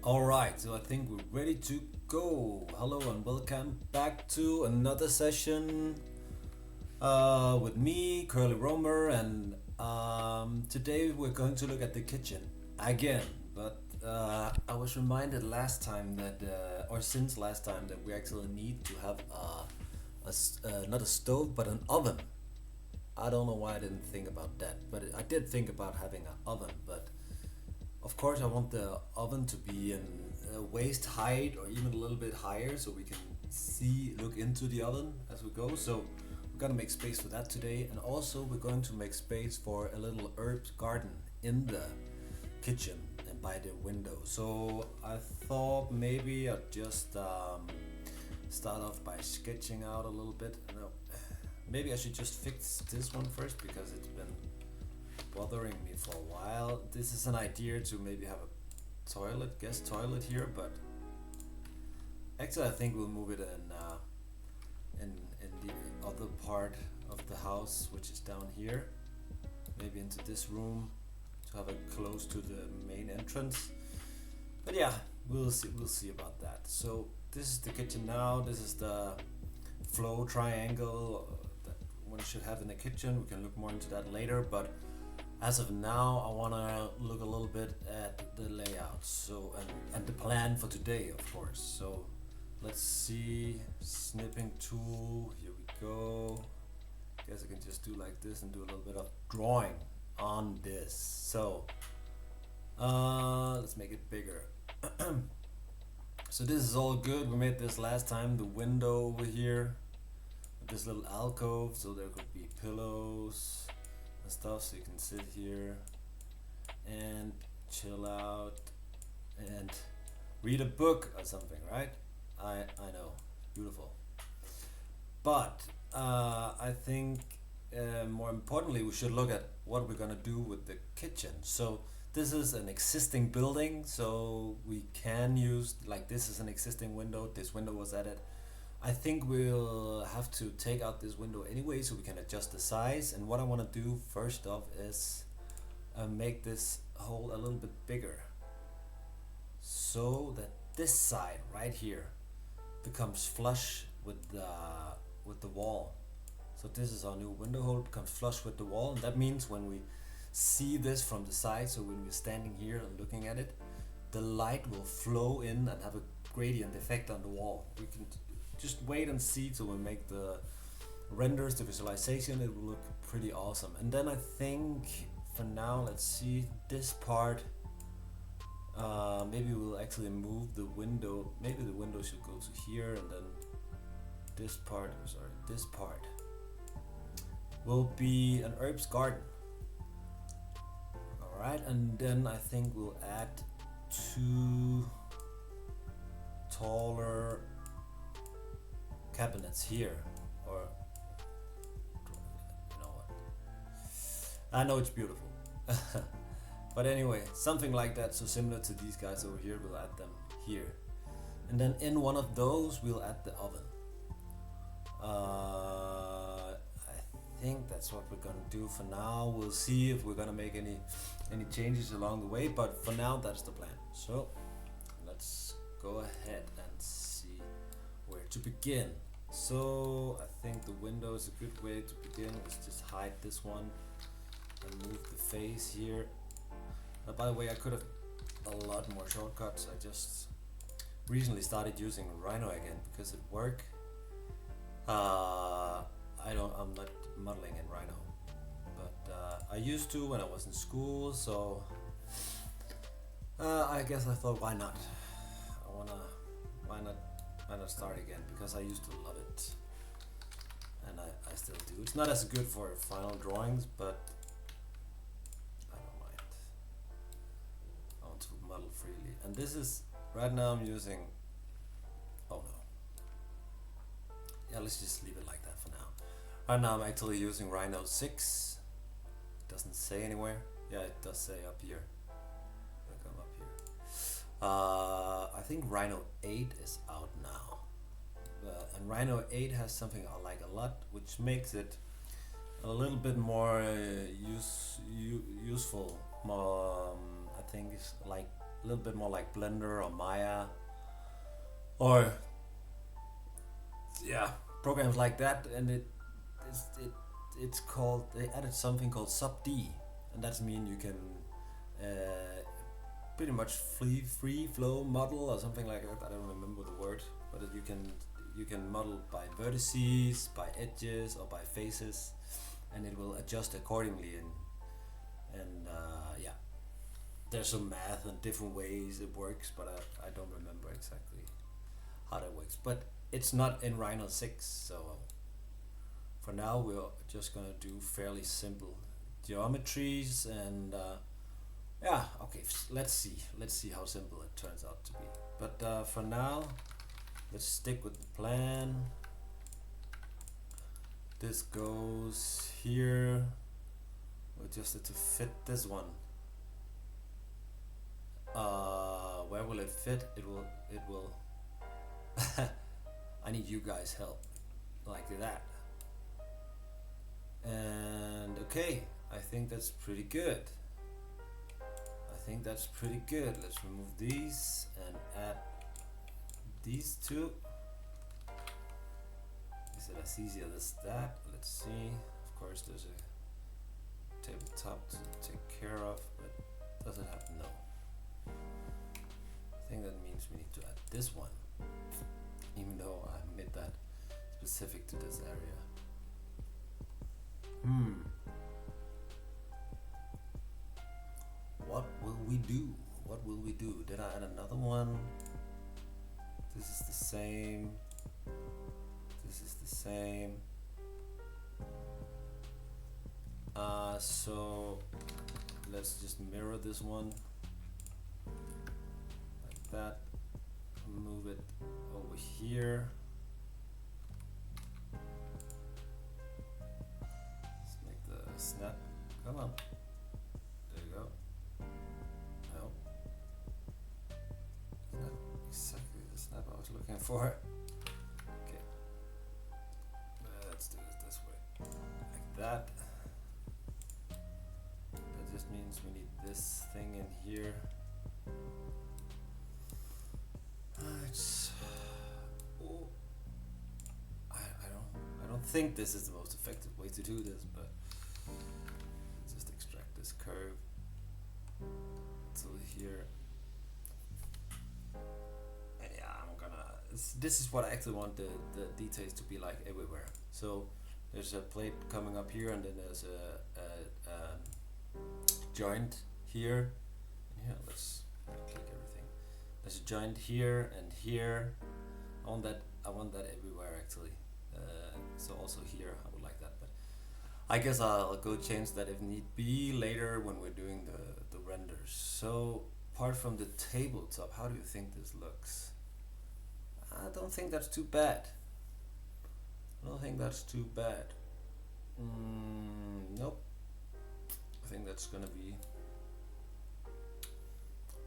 Alright, so I think we're ready to go. Hello and welcome back to another session with me, Curly Romer, and today we're going to look at the kitchen again. But I was reminded last time that, or since last time, that we actually need to have not a stove but an oven. I don't know why I didn't think about that, but I did think about having an oven, but of course, I want the oven to be in waist height or even a little bit higher so we can look into the oven as we go. So we're gonna make space for that today, and also we're going to make space for a little herbs garden in the kitchen and by the window. So I thought maybe I'd just start off by sketching out a little bit. No, maybe I should just fix this one first because it's been bothering me for a while. This is an idea to maybe have a guest toilet here, but actually I think we'll move it in the other part of the house, which is down here, maybe into this room to have it close to the main entrance. But yeah, we'll see about that. So this is the kitchen now. This is the flow triangle that one should have in the kitchen. We can look more into that later, but as of now, I want to look a little bit at the layout, so and the plan for today, of course. So let's see, snipping tool, here we go. Guess I can just do like this and do a little bit of drawing on this. So let's make it bigger. So this is all good. We made this last time, the window over here, with this little alcove, so there could be pillows and stuff, so you can sit here and chill out and read a book or something, right? I know, beautiful. But I think more importantly, we should look at what we're gonna do with the kitchen. So this is an existing building, so we can use, like, this is an existing window. This window was added. I think we'll have to take out this window anyway so we can adjust the size, and what I want to do first off is make this hole a little bit bigger so that this side right here becomes flush with the wall. So this is our new window hole, becomes flush with the wall, and that means when we see this from the side, so when we're standing here and looking at it, the light will flow in and have a gradient effect on the wall. We can just wait and see till we make the renders, the visualization. It will look pretty awesome. And then I think for now, let's see this part. Maybe we'll actually move the window. Maybe the window should go to here, and then this part will be an herbs garden. Alright, and then I think we'll add two taller cabinets here, or you know what, I know it's beautiful. But anyway, something like that, so similar to these guys over here. We'll add them here, and then in one of those we'll add the oven. I think that's what we're gonna do for now. We'll see if we're gonna make any changes along the way, but for now that's the plan. So let's go ahead and see where to begin. So I think the window is a good way to begin. Let's just hide this one and move the face here. By the way, I could have a lot more shortcuts. I just recently started using Rhino again because it worked. I'm not modeling in Rhino, but I used to when I was in school. So I guess I thought, why not? Why not start again? Because I used to love it, and I still do. It's not as good for final drawings, but I don't mind. I want to model freely, and this is right now I'm using. Oh no. Yeah, let's just leave it like that for now. Right now I'm actually using Rhino 6. It doesn't say anywhere. Yeah, it does say up here. I'm gonna come up here. I think Rhino 8 is out now. And Rhino 8 has something I like a lot, which makes it a little bit more useful. More, I think it's a little bit more like Blender or Maya, or yeah, programs like that. And it's called, they added something called sub D, and that's mean you can pretty much free flow model or something like that. I don't remember the word, but you can model by vertices, by edges, or by faces, and it will adjust accordingly. And yeah, there's some math and different ways it works, but I don't remember exactly how that works. But it's not in Rhino 6, so for now we're just gonna do fairly simple geometries. And yeah, okay, let's see how simple it turns out to be. But for now, let's stick with the plan. This goes here. We just have to fit this one. Where will it fit? It will I need you guys' help, like that. And okay, I think that's pretty good. Let's remove these and add these two. Is it as easy as that? Let's see. Of course there's a tabletop to take care of, but does it have no? I think that means we need to add this one, even though I made that specific to this area. What will we do? Did I add another one? This is the same. So let's just mirror this one like that. Move it over here. Let's make the snap. Come on. There you go. No. Not exactly the snap I was looking for. Okay. Let's do it this way. Like that. That just means we need this thing in here. I don't think this is the most effective way to do this, but just extract this curve to here. And yeah, I'm gonna. This is what I actually want the details to be like everywhere. So there's a plate coming up here, and then there's a joint here. And yeah, let's click everything. There's a joint here and here. I want that everywhere actually. So also here I would like that, but I guess I'll go change that if need be later when we're doing the renders. So apart from the tabletop, how do you think this looks? I don't think that's too bad. Nope. I think that's gonna be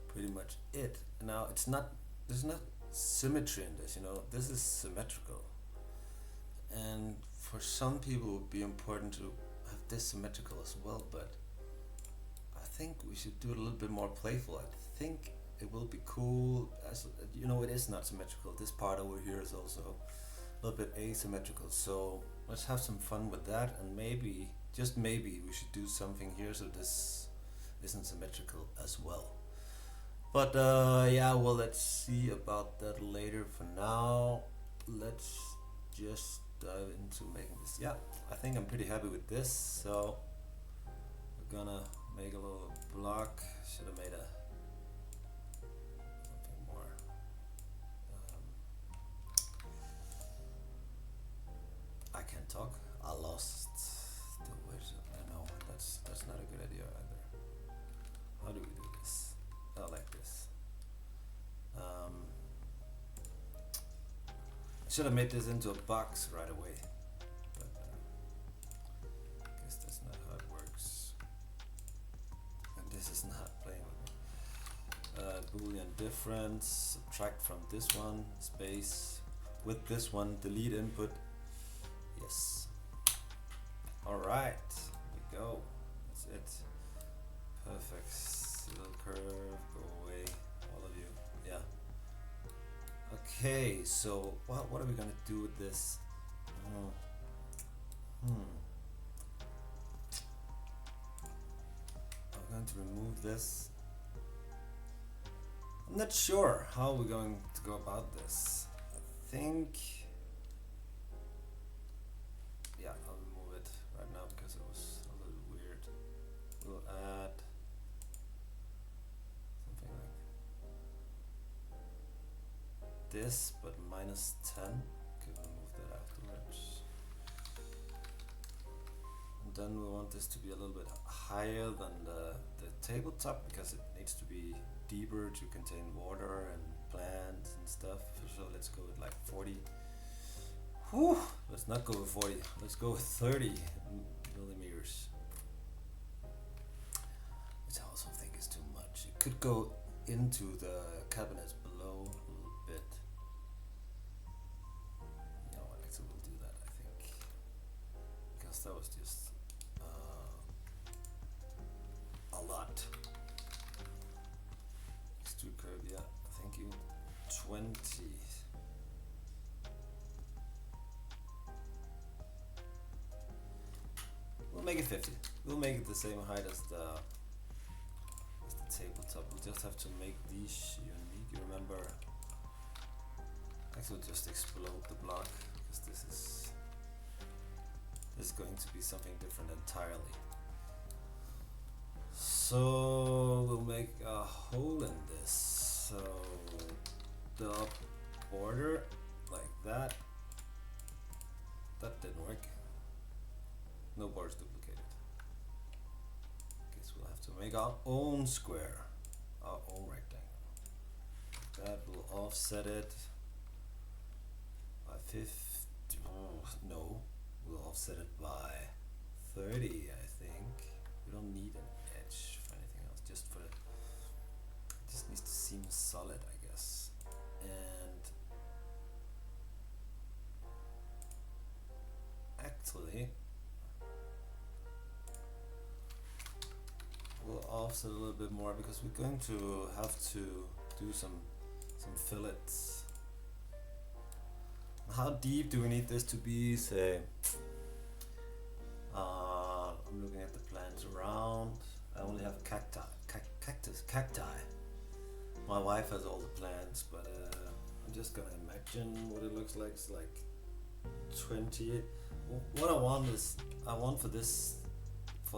pretty much it. Now there's not symmetry in this, this is symmetrical. And for some people it would be important to have this symmetrical as well, but I think we should do it a little bit more playful. I think it will be cool, as it is not symmetrical. This part over here is also a little bit asymmetrical, so let's have some fun with that. And maybe, just maybe, we should do something here so this isn't symmetrical as well. But yeah, well, let's see about that later. For now, let's just dive into making this. Yeah, I think I'm pretty happy with this. So we're gonna make a little block. Should have made something more. I can't talk. I lost the word. I know that's not a good idea either. How do we do this? Oh, like this. I should have made this into a box right away, but I guess that's not how it works. And this is not playing with me. Boolean difference, subtract from this one, space, with this one, delete input. Yes. Alright, here we go. That's it. Perfect. Little curve, go away. Okay, so what are we gonna do with this? Uh, hmm. I'm going to remove this. I'm not sure how we're going to go about this. I think, yeah, I'll remove it right now because it was a little weird. We'll add something like this, but minus 10. Okay, we'll move that afterwards. And then we want this to be a little bit higher than the tabletop because it needs to be deeper to contain water and plants and stuff. So let's go with like 40. Whew, let's not go with 40. Let's go with 30 millimeters. Which I also think is too much. It could go into the cabinets below a little bit. You know what, actually we'll do that, I think. Because that was just a lot. Extrude curve, yeah, thank you. 20. We'll make it 50. We'll make it the same height as the tabletop. We'll just have to make these unique. You remember? Actually, we'll just explode the block because this is going to be something different entirely. So we'll make a hole in this. So the border like that. That didn't work. No borders duplicated. Guess we'll have to make our own square, our own rectangle. That will offset it by 50. Oh, no, we'll offset it by 30. I think we don't need an edge for anything else. Just for it just needs to seem solid, I guess. And actually, we'll offset a little bit more because we're going to have to do some fillets. How deep do we need this to be? Say, I'm looking at the plants around. I only have cacti. My wife has all the plants, but I'm just gonna imagine what it looks like. It's like 20. What I want for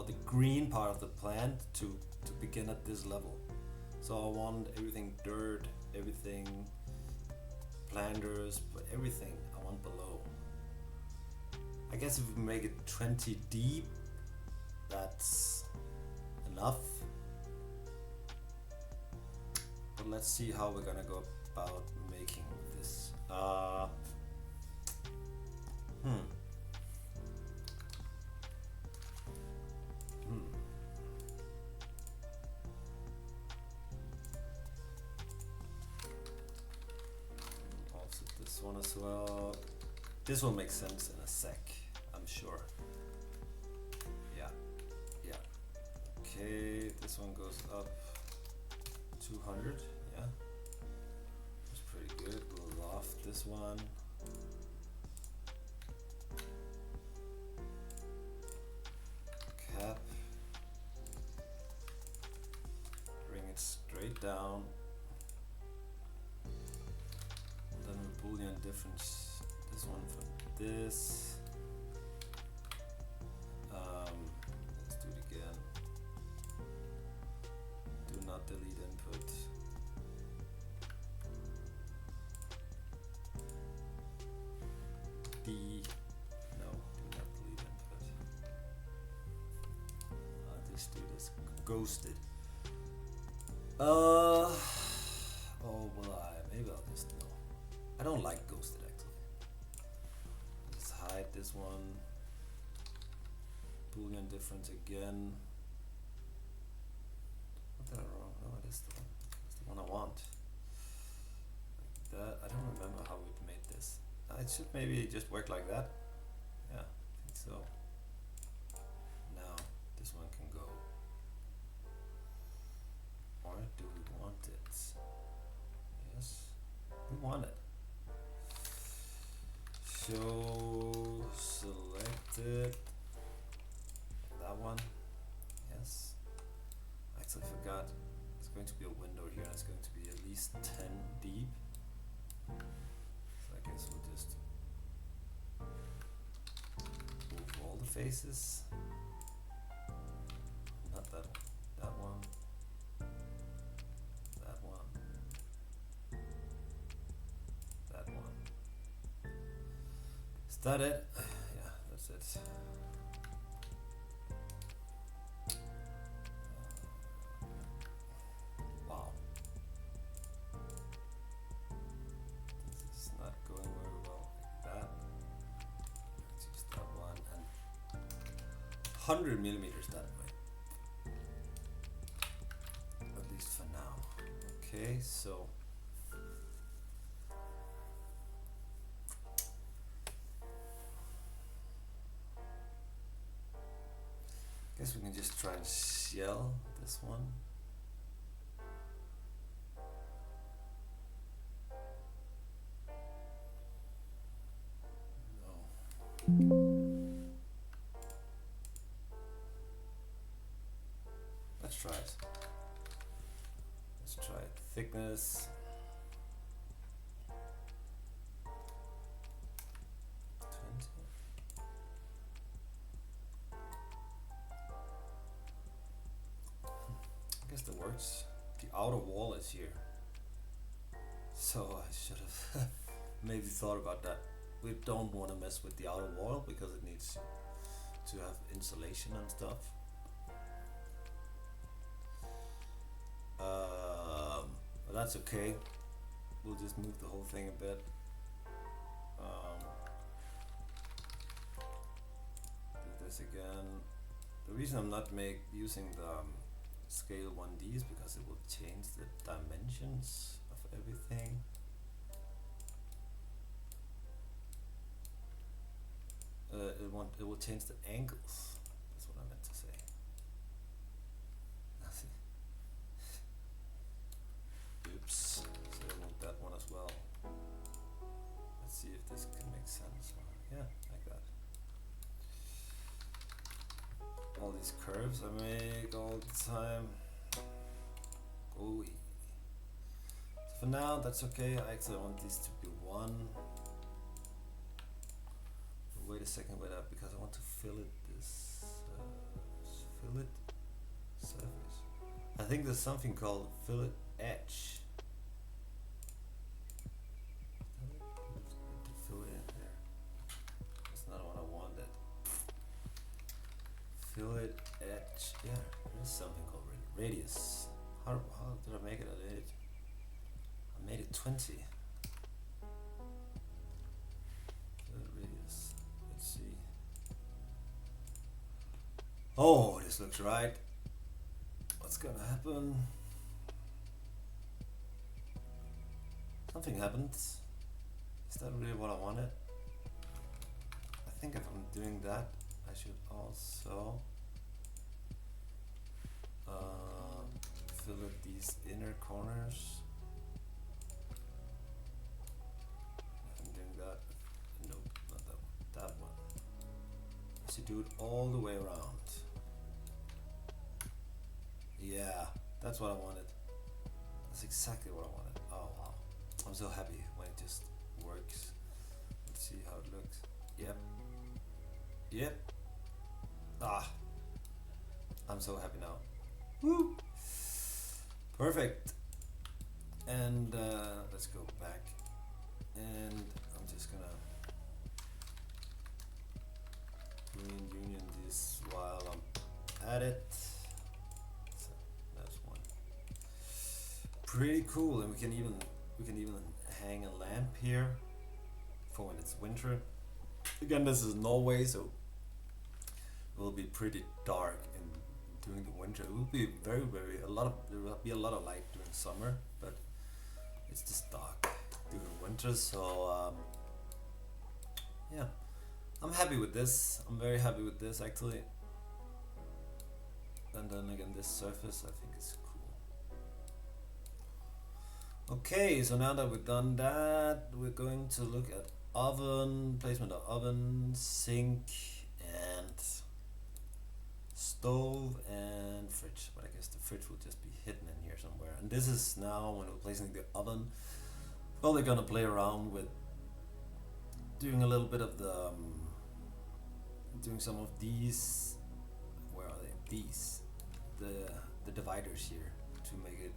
the green part of the plant to begin at this level. So I want everything dirt, everything planters, but everything I want below. I guess if we make it 20 deep, that's enough. But let's see how we're gonna go about making this. Offset this one as well. This will make sense in a sec, I'm sure. Yeah. Okay, this one goes up 200. Yeah, that's pretty good. We'll loft this one. Cap. Bring it straight down. And then we'll Boolean difference this one from this. Let's do it again. Do not delete input. No, do not delete input. This dude is ghosted. Oh, will I? Maybe I'll just no. I don't like ghosted actually. Let's hide this one. Boolean difference again. What did I wrong? No, it is the one. It's the one I want. Like that. I don't remember how we made this. It should maybe just work like that. Yeah, I think so. Now this one can go. Or do we want it? Yes, we want it. show selected. That one. Yes. I actually forgot. It's going to be a window here and it's going to be at least 10 deep. So I guess we'll just move all the faces. Not that one. That one. That one. That one. Is that it? Yeah, that's it. Wow. This is not going very well like that. Let's use that one and 100 millimeters that way. At least for now. Okay, so guess we can just try and shell this one. No. Let's try it. Let's try it. Thickness. 20. I guess that works. The outer wall is here. So I should have maybe thought about that. We don't want to mess with the outer wall because it needs to have insulation and stuff. But that's okay. We'll just move the whole thing a bit. Do this again. The reason I'm not using the scale 1D is because it will change the dimensions of everything. It will change the angles. That's what I meant to say. Oops. So I want that one as well. Let's see if this can make sense. Yeah, like that. All these curves I make all the time. Ooh. So for now, that's okay. I actually want these to be one. Wait a second, wait up, because I want to fillet this fillet surface. I think there's something called fillet edge. To fill it in there. That's not what I wanted. Fillet edge. Yeah, there's something called radius. How did I make it at 8? I made it 20. Radius. Let's see. Oh, this looks right. What's gonna happen? Something happens. Is that really what I wanted? I think if I'm doing that, I should also fillet these inner corners. If I'm doing that, nope, not that one. That one. I should do it all the way around. Yeah, that's what I wanted. That's exactly what I wanted. Oh wow. I'm so happy when it just works. Let's see how it looks. Yep. Yep. Ah. I'm so happy now. Woo! Perfect. And let's go back. And I'm just gonna union this while I'm at it. So that's one. Pretty cool, and we can even hang a lamp here for when it's winter. Again, this is Norway, so it will be pretty dark during the winter. It will be there will be a lot of light during summer, but it's just dark during winter. So yeah, I'm happy with this. I'm very happy with this actually. And then again, this surface I think is cool. Okay, so now that we've done that, we're going to look at oven, placement of oven, sink, and stove and fridge. But I guess the fridge will just be hidden in here somewhere. And this is now when we're placing the oven. Well, they're gonna play around with doing a little bit of the doing some of these. Where are they? These the dividers here to make it.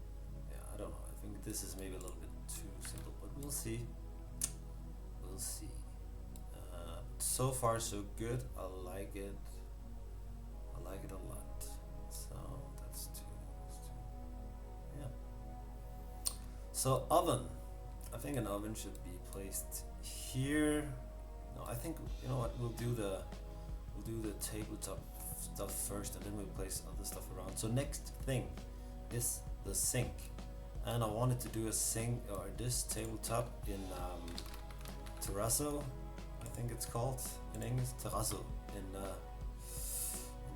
Yeah, I don't know. I think this is maybe a little bit too simple, but we'll see. We'll see. So far, so good. I like it. I like it a lot. So that's two. Yeah. So oven. I think an oven should be placed here. No, I think you know what we'll do the tabletop stuff first, and then we'll place other stuff around. So next thing is the sink, and I wanted to do a sink or this tabletop in terrazzo. I think it's called in English terrazzo in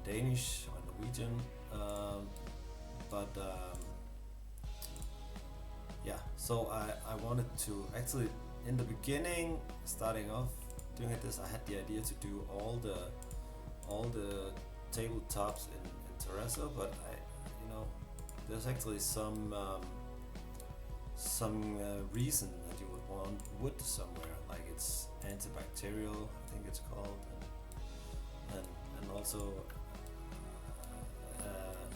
Danish or Norwegian, but yeah. So I wanted to actually in the beginning, starting off doing this, I had the idea to do all the tabletops in terrazzo, but there's actually some reason that you would want wood somewhere, like it's antibacterial, I think it's called, and also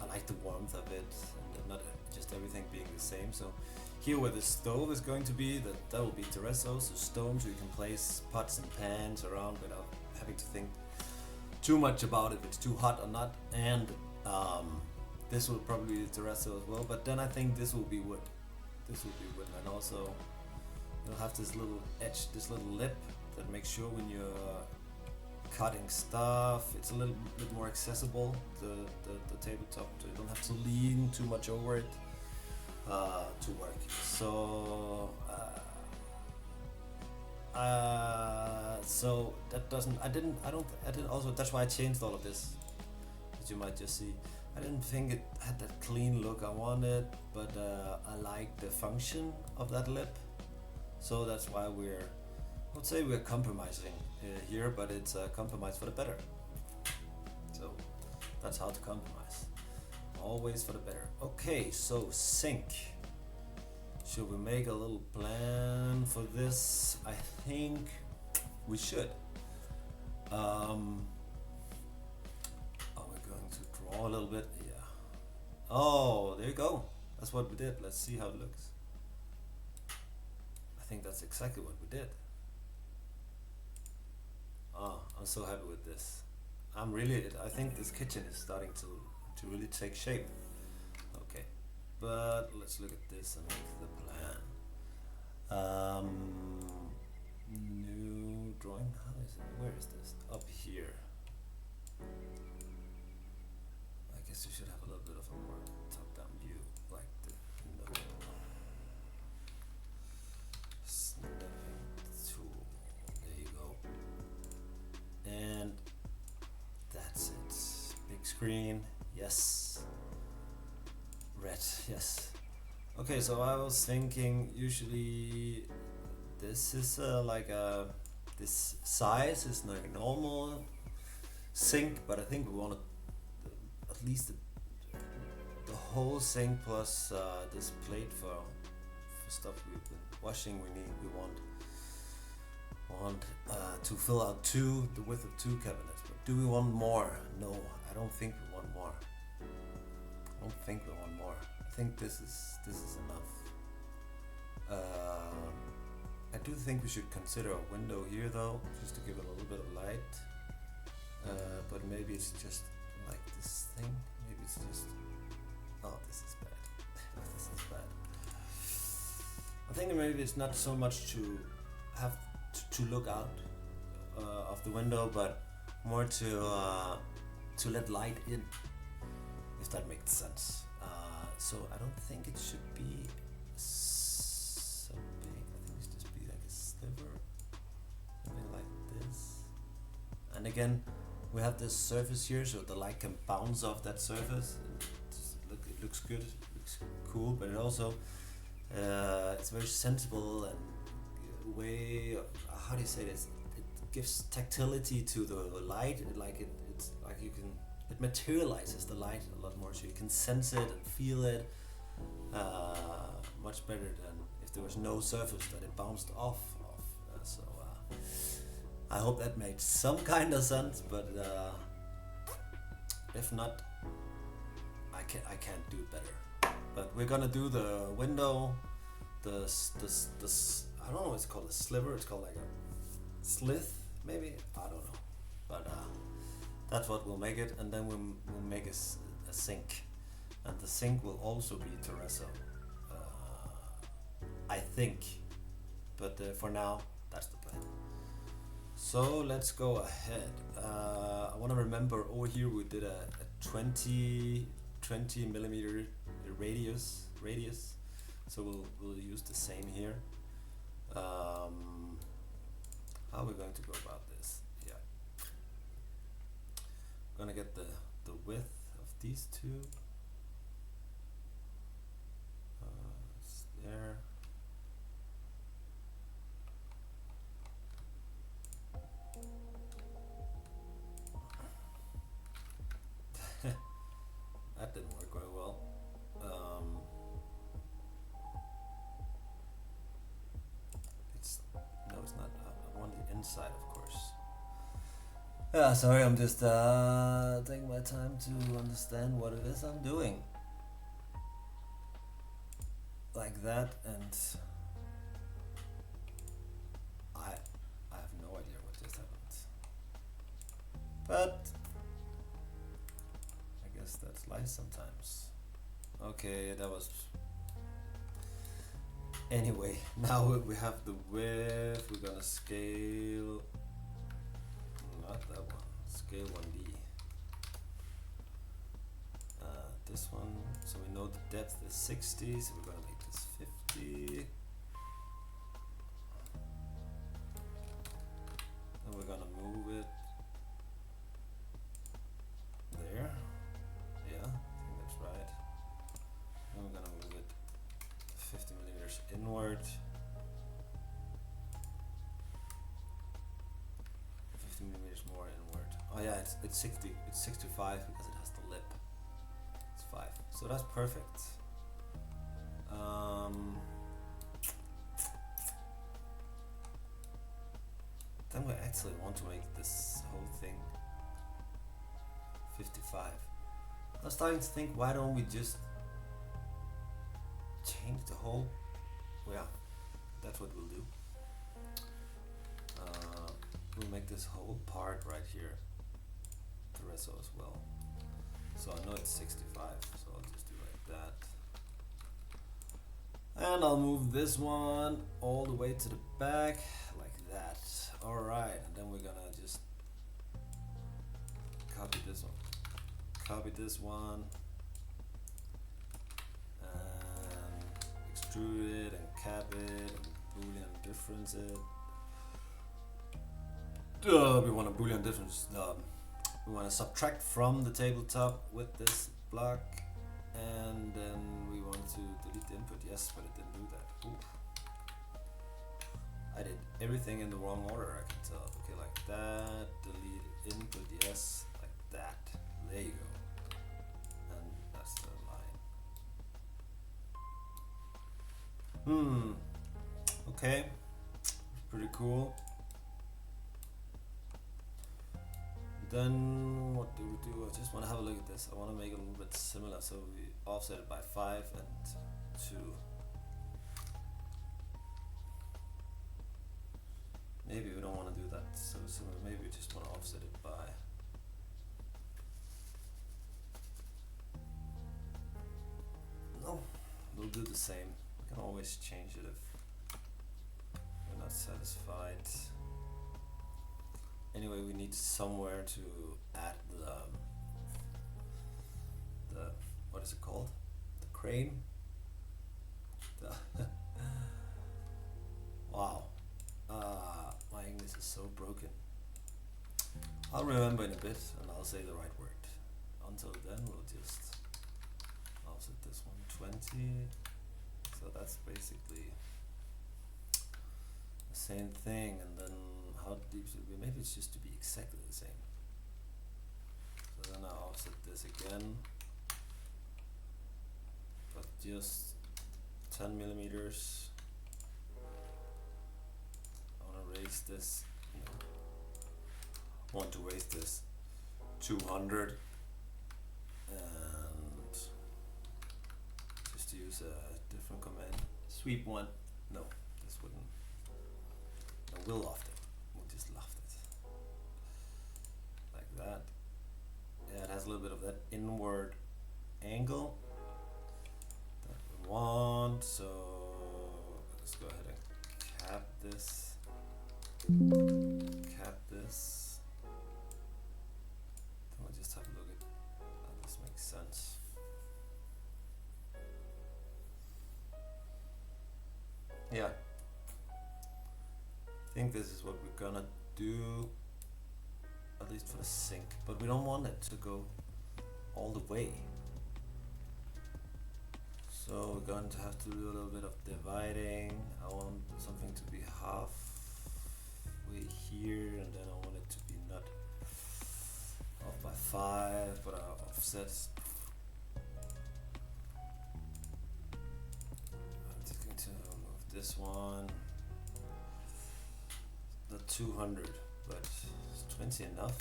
I like the warmth of it and not just everything being the same. So here where the stove is going to be, that will be terrazzo, so stone, so you can place pots and pans around without having to think too much about if it's too hot or not. And this will probably be terrazzo as well, but then I think this will be wood. This will be wood, and also you'll have this little edge, this little lip that makes sure when you're cutting stuff, it's a little bit more accessible, the tabletop, so you don't have to lean too much over it to work. So so that doesn't, I didn't also, that's why I changed all of this, as you might just see. I didn't think it had that clean look I wanted, but I like the function of that lip, so that's why I would say we're compromising here, but it's a compromise for the better. So that's how to compromise, always for the better. Okay, so sink. Should we make a little plan for this? I think we should. Are we going to draw a little bit? Yeah. Oh, there you go. That's what we did. Let's see how it looks. I think that's exactly what we did. Oh, I'm so happy with this. I think this kitchen is starting to really take shape. Okay, but let's look at this and make the plan. New drawing. How is it? Where is this? Up here. I guess you should have a little bit of a more top-down view, like the snipping tool. There you go. And that's it. Big screen. Yes. Red. Yes. Okay, so I was thinking usually this is this size is like normal sink, but I think we want at least the whole sink plus this plate for stuff we've been washing. We want to fill out the width of 2 cabinets. But do we want more? No, I don't think we want more. I think this is enough. I do think we should consider a window here though, just to give it a little bit of light. But maybe it's just like this thing. Maybe it's just. Oh, this is bad. This is bad. I think maybe it's not so much to have to look out of the window, but more to let light in, if that makes sense. So I don't think it should be so big. I think it should just be like a sliver, something like this. And again, we have this surface here, so the light can bounce off that surface. It looks good, it looks cool, but it also it's very sensible and way of, how do you say this? It gives tactility to the light. It's like you can, it materializes the light a lot more, so you can sense it and feel it much better than if there was no surface that it bounced off of. I hope that made some kind of sense, but if not, I can't do it better. But we're gonna do the window, I don't know what it's called, a sliver. It's called like a slith, maybe, I don't know. But that's what we'll make it, and then we'll make a sink, and the sink will also be terrazzo, I think. But for now, that's the plan. So let's go ahead. I want to remember over here we did a 20 millimeter radius. So we'll use the same here. How are we going to go about this? Yeah, I'm gonna get the width of these two. It's there. That didn't work very well. It's not. I want the inside, of course. Yeah, sorry, I'm just taking my time to understand what it is I'm doing. Like that, and I have no idea what just happened. But I guess that's life sometimes. Okay, that was. Anyway, now we have the width. We're gonna scale, not that one, scale 1D. This one, so we know the depth is 60, so we're gonna make this 50. And we're gonna move it there. Yeah, I think that's right. And we're gonna move it 50 millimeters inward. 50 millimeters more inward. Oh yeah, it's 60. It's 65 because it has the lip. It's 5. So that's perfect. Then we actually want to make this whole thing 55. I was starting to think, why don't we just change the whole? Well, yeah, that's what we'll do. We'll make this whole part right here terrazzo as well. So I know it's 65, so I'll just do like that. And I'll move this one all the way to the back, like that. Alright, and then we're gonna just copy this one. Copy this one. And extrude it and cap it and Boolean difference it. We want a Boolean difference. We want to subtract from the tabletop with this block, and then we want to delete the input. Yes, but it didn't do that. Ooh. I did everything in the wrong order, I can tell. Okay, like that, delete input, yes, like that. There you go. And that's the line. Okay, pretty cool. Then what do we do? I just want to have a look at this. I want to make it a little bit similar, so we offset it by 5 and 2. Maybe we don't want to do that so similar. Maybe we just want to offset it by no. We'll do the same. We can always change it if we're not satisfied. Anyway, we need somewhere to add the what is it called? The crane? Wow. My English is so broken. I'll remember in a bit and I'll say the right word. Until then, we'll just offset this one 20. So that's basically a same thing, and then how deep should it be? Maybe it's just to be exactly the same. So then I offset this again, but just 10 millimeters. I want to raise this, want to raise this 200, and just to use a different command. Sweep one. No, this wouldn't. No, we'll loft it. We'll just loft it. Like that. Yeah, it has a little bit of that inward angle that we want. So let's go ahead and cap this. Cap this. Then we'll just have a look at how this makes sense. Yeah. I think this is what we're gonna do, at least for the sink, but we don't want it to go all the way. So we're going to have to do a little bit of dividing. I want something to be halfway here, and then I want it to be not off by 5, but I offset. I'm just going to move this one. Not 200, but is 20 enough?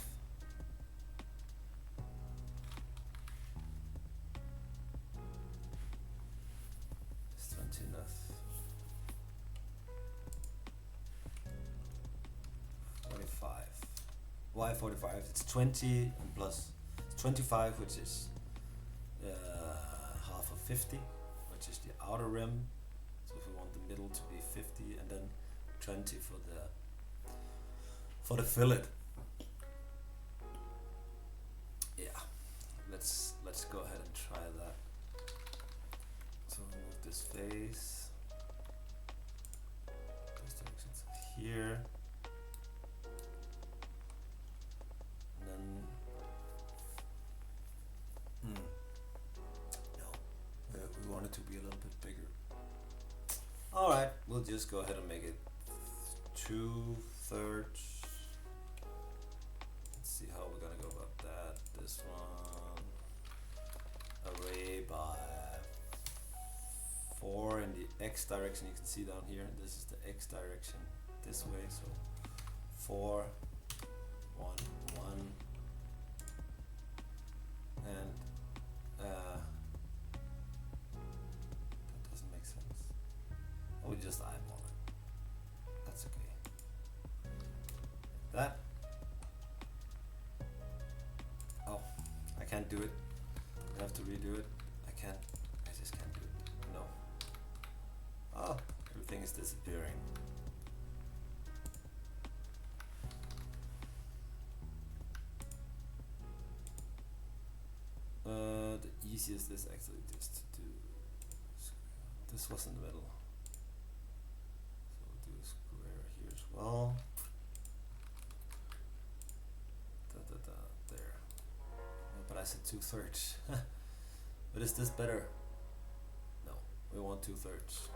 Is 20 enough? 45. Why 45? It's 20 and plus it's 25, which is half of 50, which is the outer rim. So if we want the middle to be 50, and then 20 for the fillet. Yeah, let's go ahead and try that. So move this face. This direction's here. And then no, we want it to be a little bit bigger. All right, we'll just go ahead and make it 2/3. See how we're gonna go about that. This one, array by 4 in the X direction. You can see down here, this is the X direction this way, so 4, 1, 1, and that doesn't make sense. We just eyeball it. That's okay. That. I can't do it. I have to redo it. I just can't do it. No. Oh, everything is disappearing. The easiest is actually just to do this was in the middle. So we'll do a square here as well. There. But I said 2/3. But is this better? No, we want 2/3.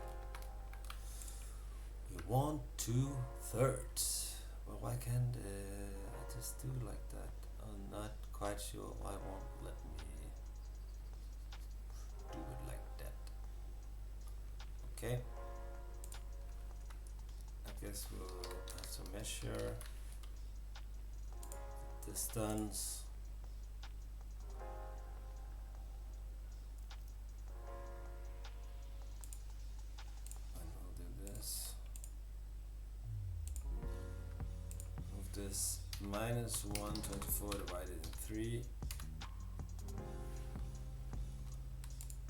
We want 2/3. Well, why can't I just do like that? I'm not quite sure why it won't let me do it like that. Okay. I guess we'll have to measure distance. This minus 124 divided in 3.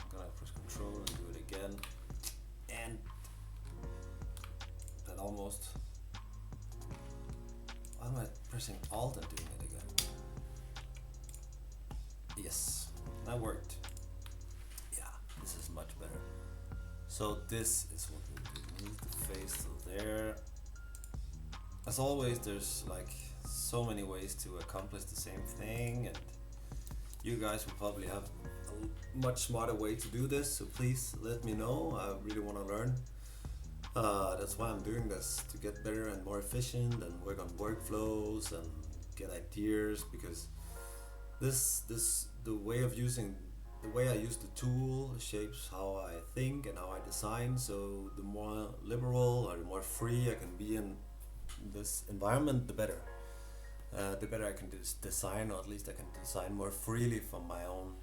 I'm gonna press Control and do it again, and that almost. Why am I pressing Alt and doing it again? Yes, that worked. Yeah, this is much better. So this is what we'll do. Move the face to there. As always, there's like so many ways to accomplish the same thing, and you guys will probably have a much smarter way to do this, so please let me know. I really want to learn. That's why I'm doing this, to get better and more efficient and work on workflows and get ideas, because the way of using the way I use the tool shapes how I think and how I design. So the more liberal or the more free I can be in this environment, the better. The better I can design, or at least I can design more freely from my own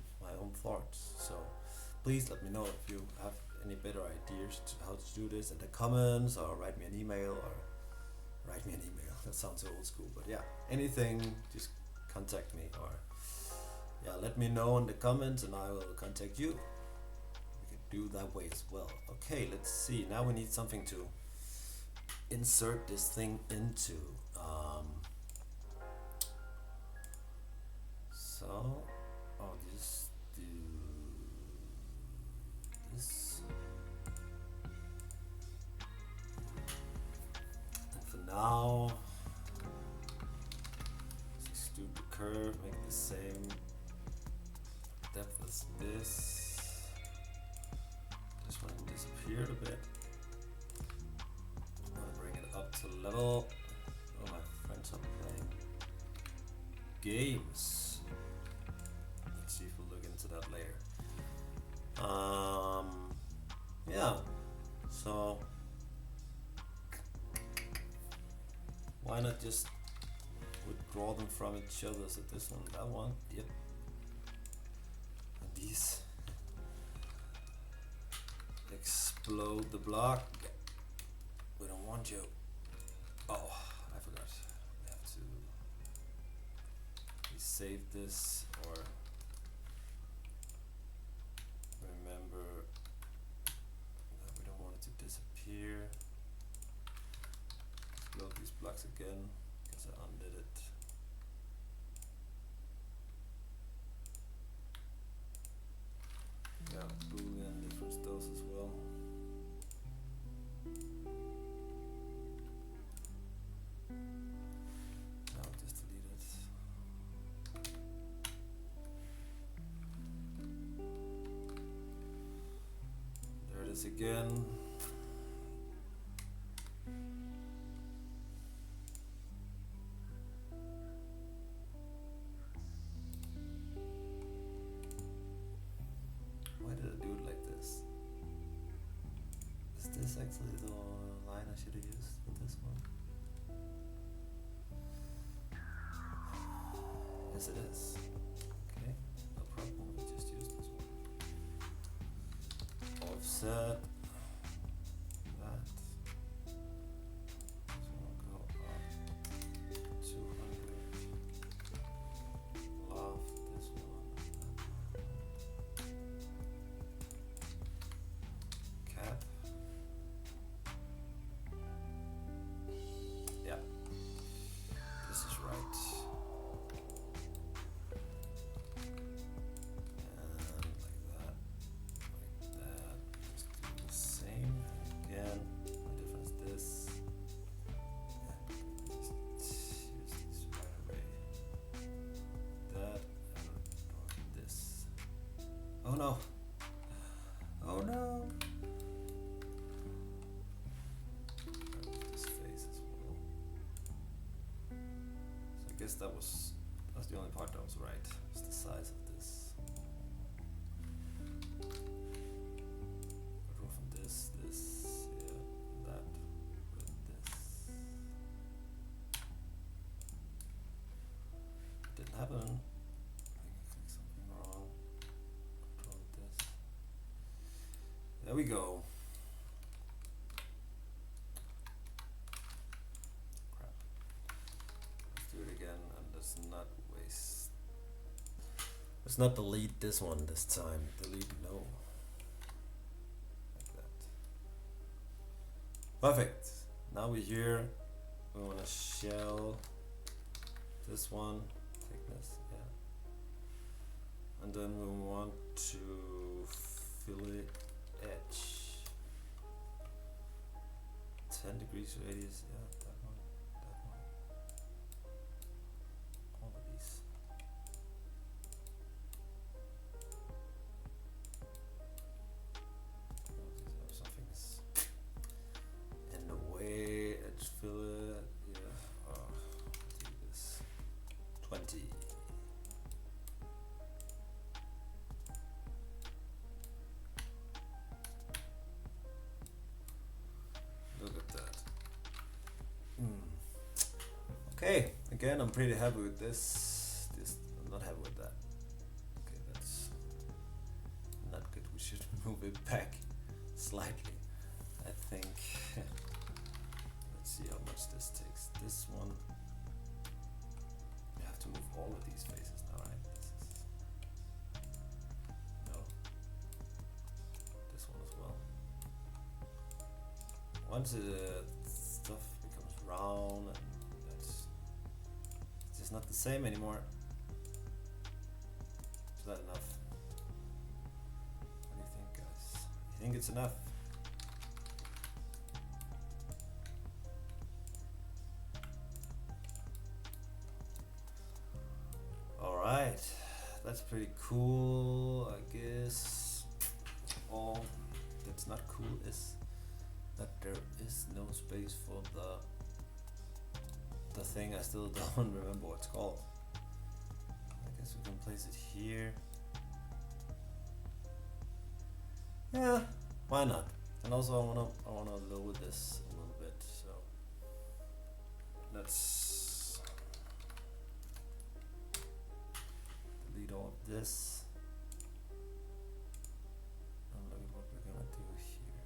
thoughts. So please let me know if you have any better ideas to how to do this in the comments, or write me an email, that sounds so old school, but yeah, anything, just contact me, or yeah, let me know in the comments and I will contact you. We can do that way as well. Okay, let's see, now we need something to insert this thing into. So I'll just do this. And for now, let's extrude the curve, make it the same depth as this. This one disappeared a bit. I'm gonna bring it up to level. Oh, my friends are playing games. Let's see if we'll look into that later. Yeah, so why not just withdraw them from each other? So this one, that one, yep. And these explode the block. We don't want you. Oh, I forgot. We have to save this, or remember that we don't want it to disappear. Explode these blocks again, because I undid it. Yeah, Boolean difference those as well. Now just delete it. There it is again. Why did I do it like this? Is this actually the line I should have used with this one? Yes, it is. Okay, no problem. We just use this one. Offset that. So we'll go up 200. Left this one. Cap. Yeah, this is right. And like that. Just do the same again. The difference this. Yeah, just use this right away. That and this. Oh no! Oh no! This face as well. So I guess that's the only part that was right. Was the size of this. Go from this, yeah, that, with this. Didn't happen. I think I clicked something wrong. Control this. There we go. Crap. Let's do it again, and let's not waste. Let's not delete this one this time. Delete no. Like that. Perfect. Now we're here. We want to shell this one, thickness, yeah. And then we want to fillet edge. 10 degrees radius, yeah, that one. All of these. Something is Okay, again, I'm pretty happy with this. I'm not happy with that. Okay, that's not good. We should move it back slightly, I think. Let's see how much this takes. This one, you have to move all of these faces now, right? No. This one as well. Once the stuff becomes round, and it's just not the same anymore. Is that enough? What do you think, guys? You think it's enough? Alright, that's pretty cool, I guess. All that's not cool is that there is no space for the thing. I still don't remember what it's called. I guess we can place it here. Yeah, why not? And also I wanna lower this a little bit, so let's delete all of this. And look at what we're gonna do here.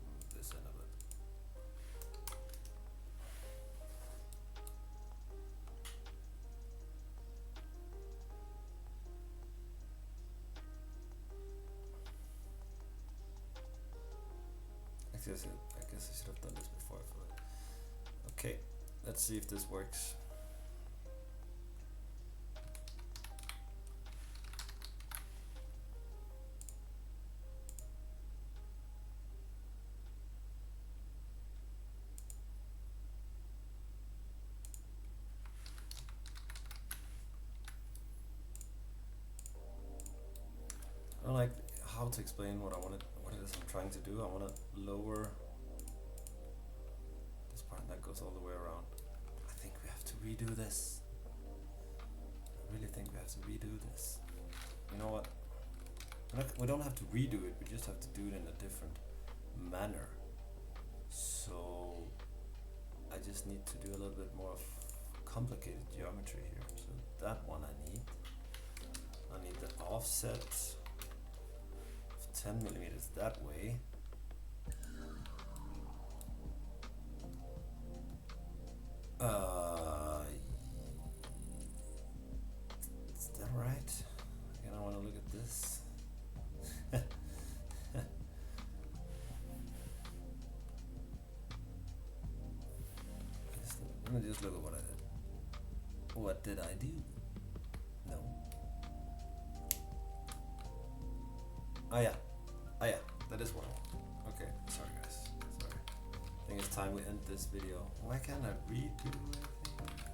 Move this end of it. I guess I should have done this before I forgot. Okay, let's see if this works. I don't like how to explain what it is I'm trying to do. I want to lower this part that goes all the way around. I think we have to redo this. I really think we have to redo this. You know what? We don't have to redo it, we just have to do it in a different manner. So I just need to do a little bit more of complicated geometry here. So that one I need the offset of 10 millimeters that way. Is that right? Again, I want to look at this. Let me just look at what I did. What did I do? No. Oh yeah. That is what I want. Okay, sorry guys. Sorry. I think it's time we end this video. Why can't I redo everything?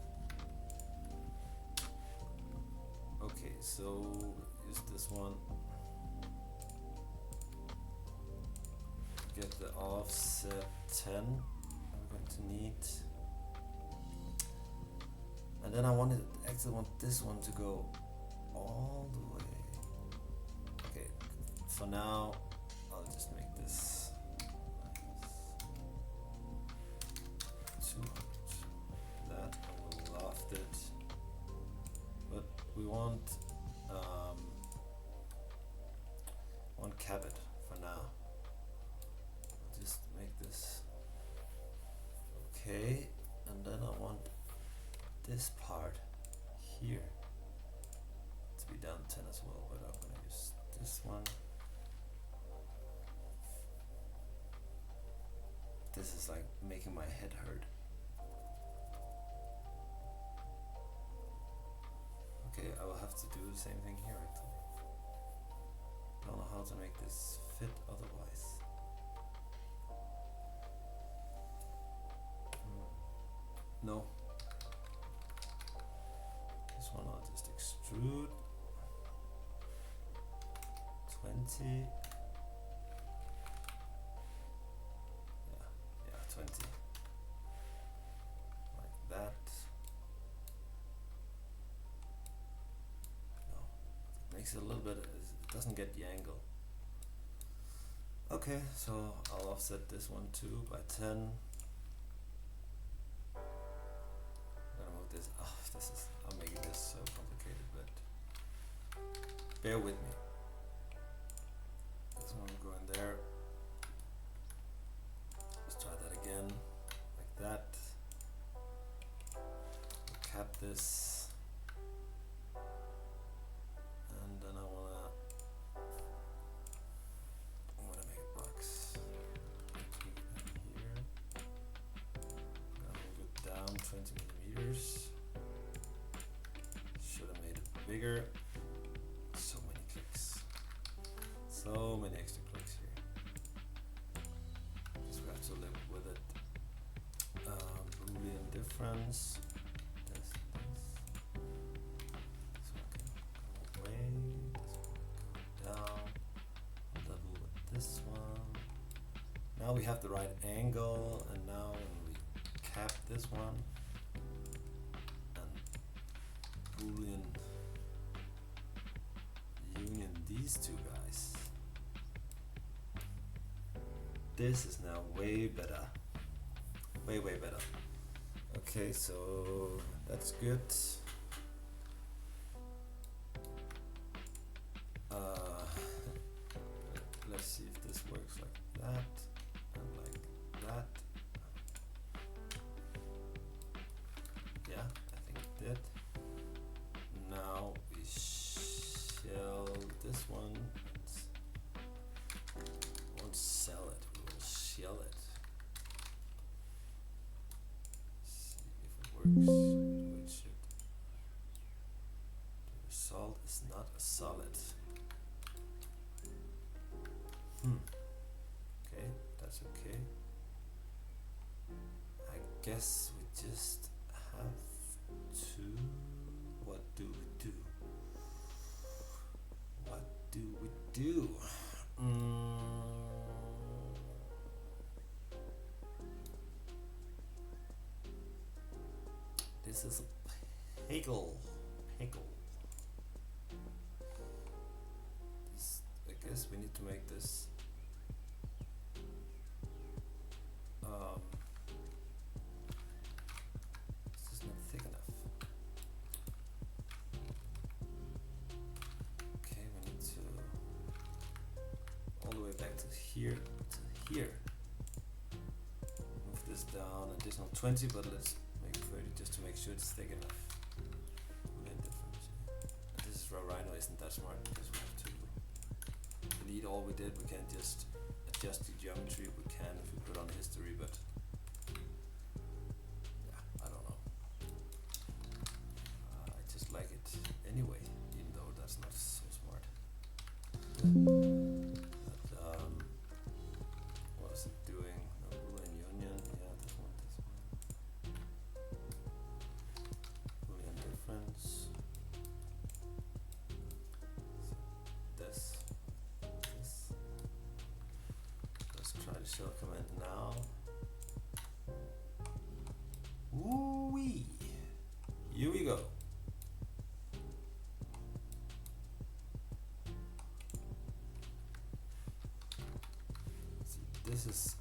Okay, so use this one. Get the offset 10. I'm going to need. And then I actually want this one to go all the way. Okay, for now, I'll just make this minus 200. That I will loft it, but we want cap it for now. I'll just make this okay, and then I want this part here to be down 10 as well, but I'm gonna use this one. This is like making my head hurt. Okay, I will have to do the same thing here actually. I don't know how to make this fit otherwise. No. This one I'll just extrude 20. Yeah, 20. Like that. No. It makes it a little bit, doesn't get the angle. Okay, so I'll offset this one too by 10. I'm gonna move this. Oh, I'm making this so complicated, but bear with me. This one will go in there. Let's try that again, like that. We'll cap this, and then I wanna make a box. Here, I'll move it down 20 millimeters. Should have made it bigger. So many clicks. So many extra clicks here. Just have to live with it. Boolean difference. This one can go away. This one can go down. Level with this one. Now we have the right angle, and now when we cap this one and Boolean union these two guys, this is now way better. Way better. Okay, so that's good. Let's see if this works like that and like that. Yeah, I think it did. Now we shell this one. We won't sell it, we will shell it. See if it works. It should. The result is not a solid. Okay, that's okay. I guess we just have to. What do we do? What do we do? This is a pickle. This, I guess we need to make this. This is not thick enough. Okay, we need to all the way back to here to here. Move this down additional 20, but let's make 30 just to make sure it's thick enough. This is raw Rhino isn't that smart because we have to delete all we did. We can't just adjust the geometry. We can if we put on history, but yeah, I don't know. I just like it anyway, even though that's not so smart. But what is it doing? No Boolean union. Yeah, this one. Boolean difference. This. Let's try the shell command now. Woo-wee! Here we go. See, this is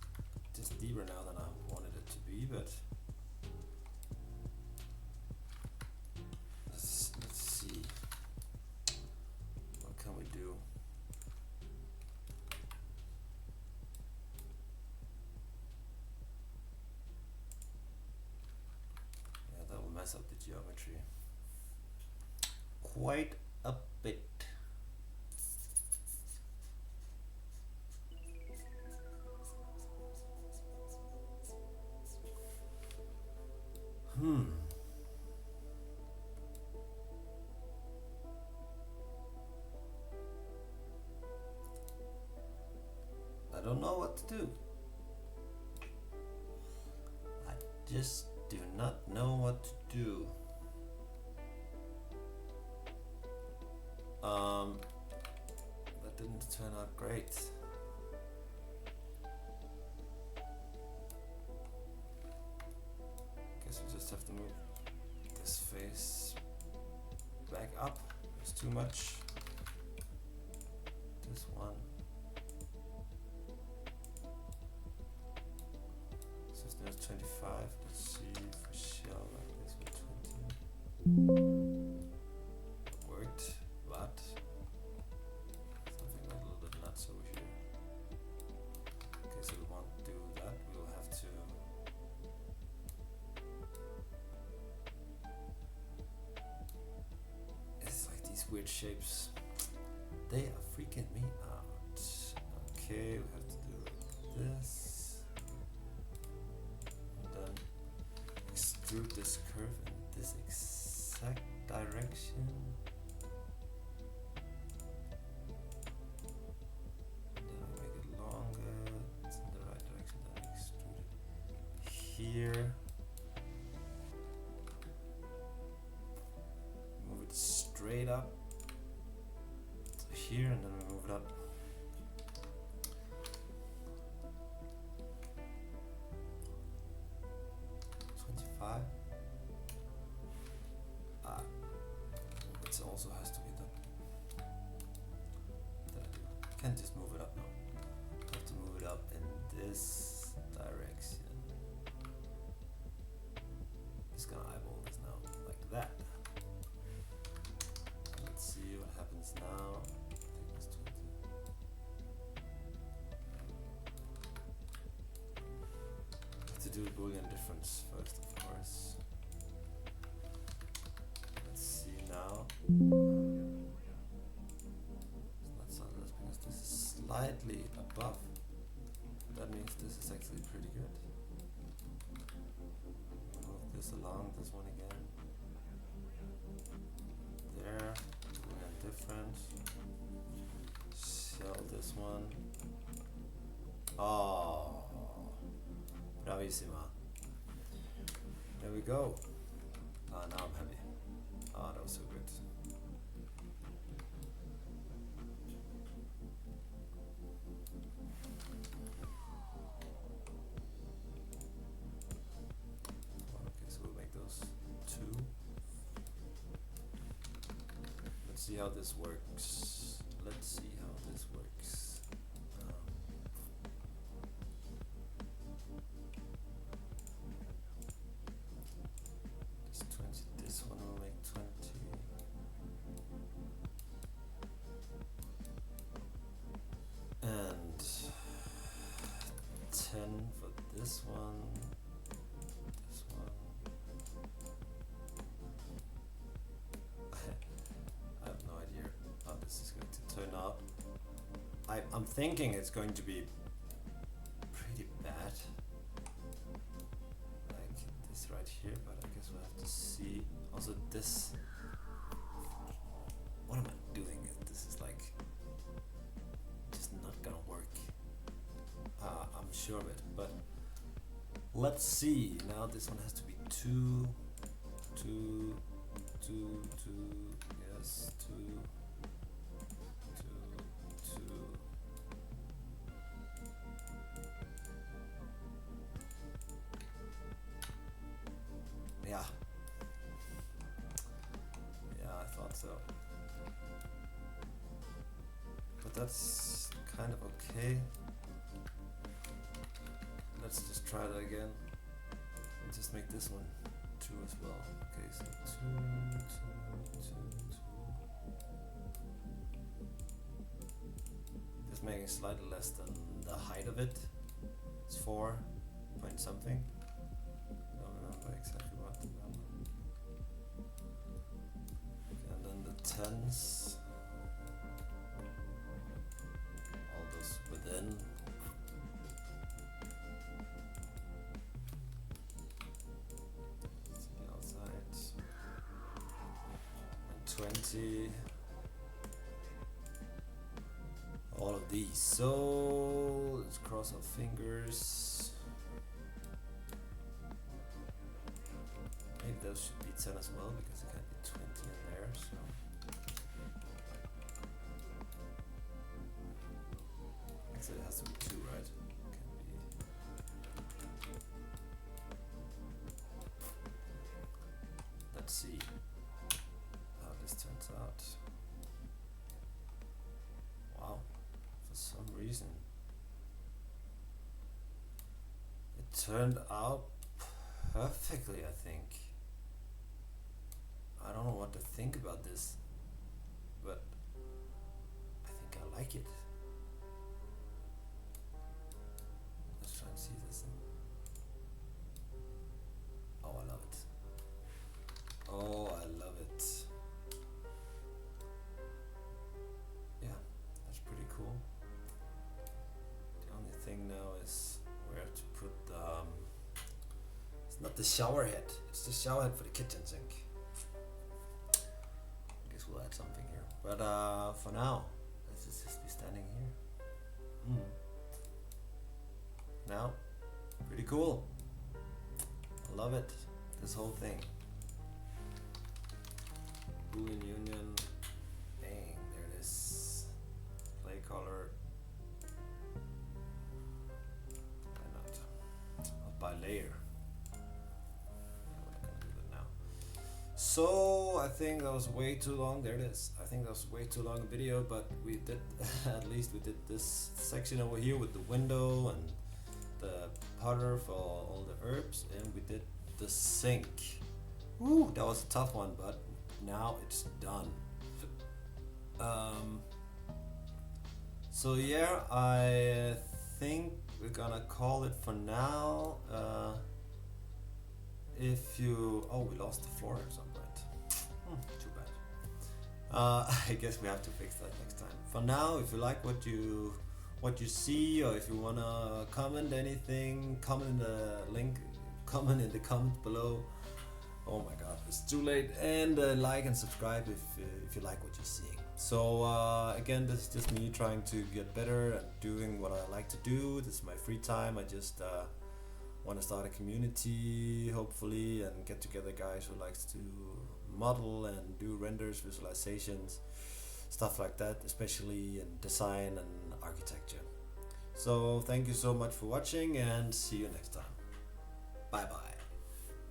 just deeper now than I wanted it to be, but let's see. What can we do? Yeah, that will mess up the geometry quite a bit. I don't know what to do. I just do not know what to do. That didn't turn out great. Guess we just have to move this face back up. It's too much. this one. So there's 25. Let's see for shell like this with 20. Worked, but something went a little bit nuts over here. Okay, so we won't do that. We'll have to. It's like these weird shapes. They are freaking me out. Okay, we have to do like this. And then extrude this curve in this exact direction. And then we make it longer. It's in the right direction. Then we extrude it here. Move it straight up here, and then we move it up. It also has to be done. Can't just move it up now. I have to move it up in this direction. Just gonna eyeball this now, like that. Let's see what happens now. To do Boolean difference first, of course. Let's see now. It's not sunless because this is slightly above. That means this is actually pretty good. Move this along, this one again. There, Boolean difference. Shell this one. Oh. Bravissima. There we go. Ah, now I'm happy. Ah, that was so good. Okay, so we'll make those two. Let's see how this works. Let's see how this works. This one will make 20. And 10 for this one. This one. I have no idea how this is going to turn out. I'm thinking it's going to be pretty bad. Like this right here, but I guess we'll have to see. Also this, what am I doing? This is like just not gonna work. I'm sure of it, but let's see. Now this one has to be 2, 2, 2, 2, yes, 2, 2, 2. Yeah. I thought so. But that's kind of okay. Let's just try that again. And just make this one 2 as well. Okay, so 2, 2, 2, 2. Just making slightly less than the height of it. It's 4 point something. I don't remember exactly what. And then the tens. All those within. The outside. And 20. All of these. So let's cross our fingers. Maybe those should be 10 as well because it can't be 20 in there. So actually it has to be 2, right? It can't be. Let's see how this turns out. Wow. turned out perfectly, I think. I don't know what to think about this, but I think I like it. Let's try and see this. Oh, I love it. Oh, I love it. Yeah, that's pretty cool. The only thing now is where to put the it's not the shower head, it's the shower head for the kitchen sink. I guess we'll add something here. But for now, let's just be standing here. Now, pretty cool. I love it. This whole thing. Boolean union. Bang, there it is. Play color. Why not? By layer. So I think that was way too long. There it is. I think that was way too long a video, but we did at least we did this section over here with the window and the potter for all the herbs, and we did the sink. Woo, that was a tough one, but now it's done. So yeah, I think we're gonna call it for now. If you we lost the floor at some point. Too bad. I guess we have to fix that next time. For now, if you like what you see, or if you wanna comment anything, comment in the comments below. Oh my god, it's too late. And like and subscribe if you like what you're seeing. So again, this is just me trying to get better at doing what I like to do. This is my free time. I just want to start a community, hopefully, and get together guys who likes to model and do renders, visualizations, stuff like that, especially in design and architecture. So thank you so much for watching, and see you next time. Bye bye.